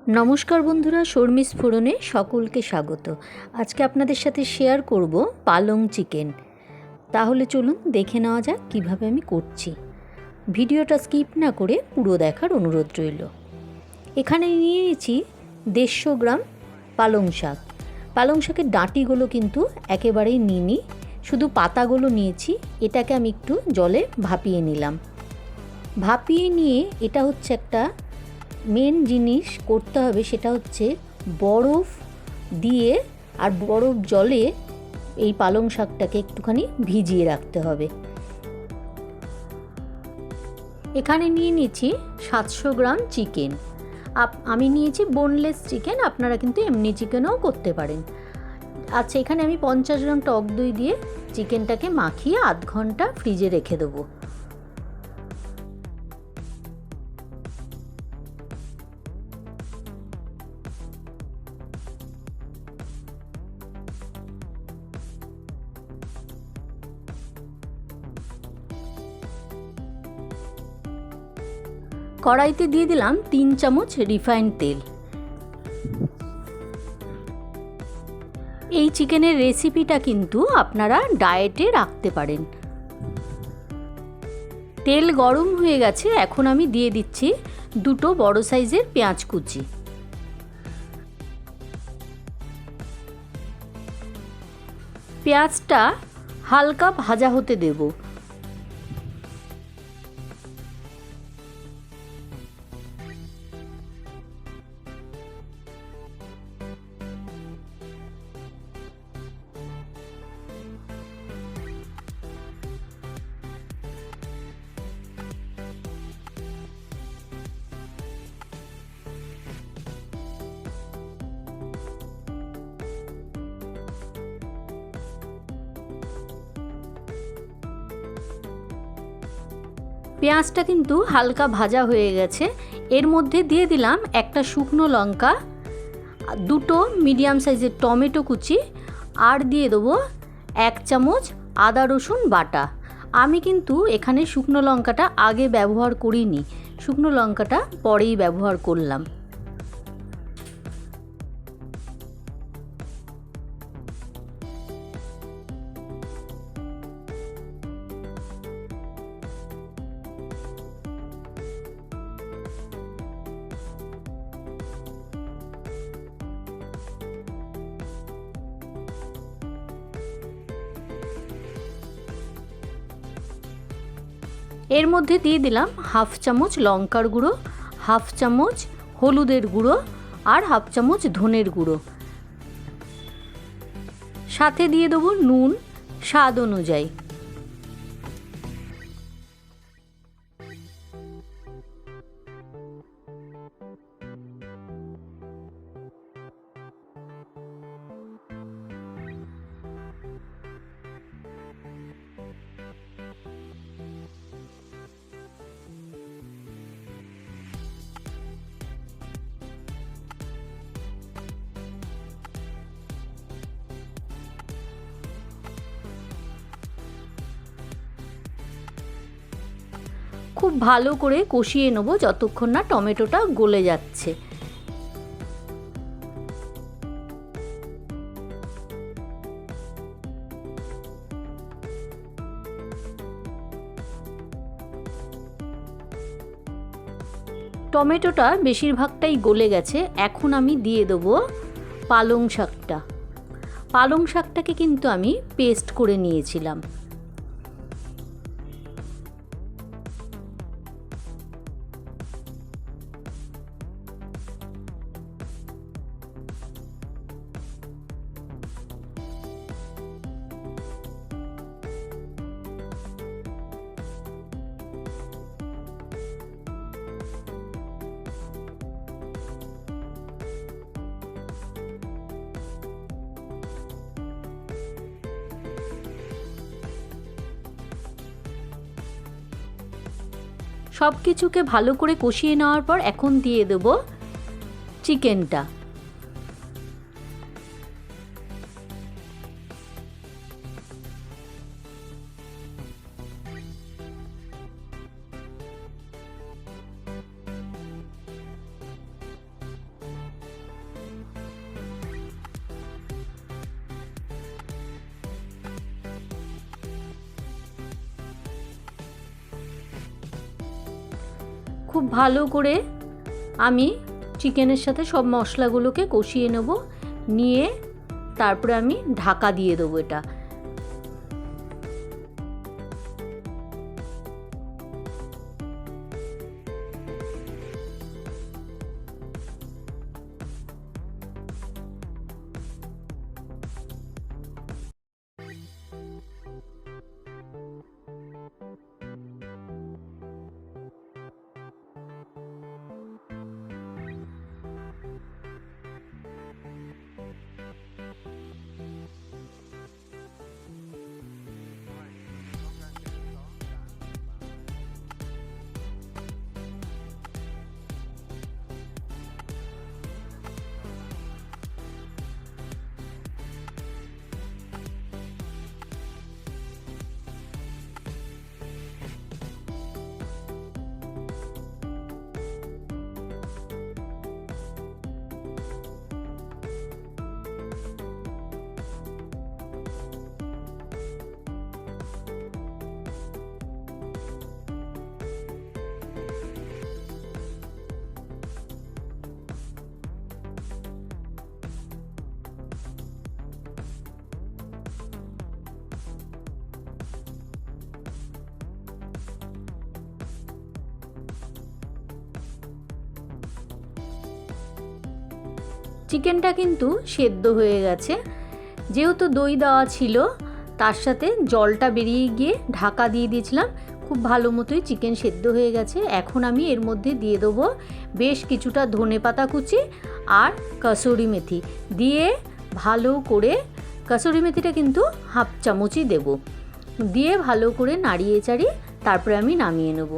নমস্কার বন্ধুরা, শর্মিস ফোড়নে সকলকে স্বাগত। আজকে আপনাদের সাথে শেয়ার করব পালং চিকেন। তাহলে চলুন দেখে নেওয়া যাক কীভাবে আমি করছি। ভিডিওটা স্কিপ না করে পুরো দেখার অনুরোধ রইল। এখানে নিয়ে নিয়েছি 150 গ্রাম পালং শাক। পালং শাকের ডাঁটিগুলো কিন্তু একেবারেই নিইনি, শুধু পাতাগুলো নিয়েছি। এটাকে আমি একটু জলে ভাপিয়ে নিলাম। ভাপিয়ে নিয়ে এটা হচ্ছে একটা মেন জিনিস করতে হবে, সেটা হচ্ছে বরফ দিয়ে আর বরফ জলে এই পালং শাকটাকে একটুখানি ভিজিয়ে রাখতে হবে। এখানে নিয়ে নিয়েছি 700 গ্রাম চিকেন। আমি নিয়েছি বোনলেস চিকেন, আপনারা কিন্তু এমনি চিকেনও করতে পারেন। আচ্ছা, এখানে আমি 50 গ্রাম টক দই দিয়ে চিকেনটাকে মাখিয়ে আধ ঘন্টা ফ্রিজে রেখে দেবো। কড়াইতে দিয়ে দিলাম 3 চামচ রিফাইন্ড তেল। এই চিকেনের রেসিপিটা কিন্তু আপনারা ডায়েটে রাখতে পারেন। তেল গরম হয়ে গেছে, এখন আমি দিয়ে দিচ্ছি 2 বড় সাইজের পেঁয়াজ কুচি। পেঁয়াজটা হালকা ভাজা হতে দেব। পেঁয়াজটা কিন্তু হালকা ভাজা হয়ে গেছে। এর মধ্যে দিয়ে দিলাম একটা শুকনো লঙ্কা, 2 মিডিয়াম সাইজের টমেটো কুচি, আর দিয়ে দেবো 1 চামচ আদা রসুন বাটা। আমি কিন্তু এখানে শুকনো লঙ্কাটা আগে ব্যবহার করিনি, শুকনো লঙ্কাটা পরেই ব্যবহার করলাম। এর মধ্যে দিয়ে দিলাম 1/2 চামচ লঙ্কার গুঁড়ো, 1/2 চামচ হলুদের গুঁড়ো, আর 1/2 চামচ ধনের গুঁড়ো। সাথে দিয়ে দেবো নুন স্বাদ অনুযায়ী। খুব ভালো করে কষিয়ে নেব যতক্ষণ না টমেটোটা গলে যাচ্ছে। টমেটোটা বেশিরভাগটাই গলে গেছে। এখন আমি দিয়ে দেবো পালং শাকটা। পালং শাকটাকে কিন্তু আমি পেস্ট করে নিয়েছিলাম। সব কিছুকে ভালো করে কষিয়ে নেওয়ার পর এখন দিয়ে দেবো চিকেনটা। খুব ভালো করে আমি চিকেনের সাথে সব মশলাগুলোকে কষিয়ে নেব, নিয়ে তারপরে আমি ঢাকা দিয়ে দেবো এটা। চিকেনটা কিন্তু সেদ্ধ হয়ে গেছে, যেহেতু দই দেওয়া ছিল তার সাথে জলটা বেরিয়ে গিয়ে ঢাকা দিয়ে দিয়েছিলাম, খুব ভালো মতোই চিকেন সেদ্ধ হয়ে গেছে। এখন আমি এর মধ্যে দিয়ে দেবো বেশ কিছুটা ধনেপাতা কুচি আর কসুরি মেথি, দিয়ে ভালো করে, কসুরি মেথিটা কিন্তু হাফ চামচই দেব, দিয়ে ভালো করে নাড়িয়ে চাড়িয়ে তারপরে আমি নামিয়ে নেব।